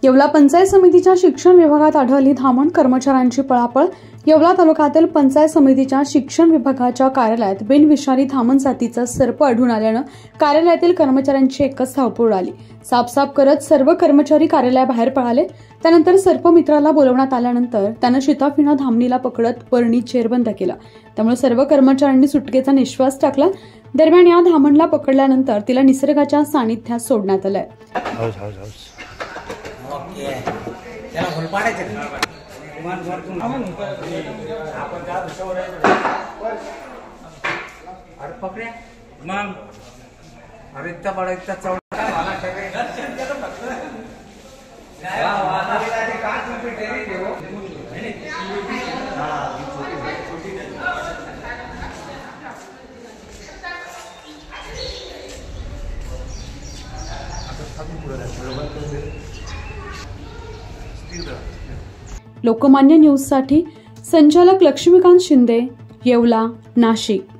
येवला पंचायत समितीच्या शिक्षण विभागात आढळली धामण कर्मचाऱ्यांची पळापळ। येवला तालुक्यातील पंचायत समितीच्या शिक्षण विभागाच्या कार्यालयात बिनविषारी धामण जातीचा सर्प आढळून आल्यानं कार्यालयातील कर्मचाऱ्यांची एकच धावपळ उडाली। साफसाफ करत सर्व कर्मचारी कार्यालयाबाहेर पळाले। त्यानंतर सर्प मित्राला बोलवण्यात आल्यानंतर त्यानं शिताफीनं धामणीला पकडत वरणी चेरबंद केलं। त्यामुळे सर्व कर्मचाऱ्यांनी सुटकेचा निश्वास टाकला। दरम्यान या धामणला पकडल्यानंतर तिला निसर्गाच्या सानिध्यात सोडण्यात आलंय। लोकमान्य न्यूज साठी संचालक लक्ष्मीकांत शिंदे, येवला, नाशिक।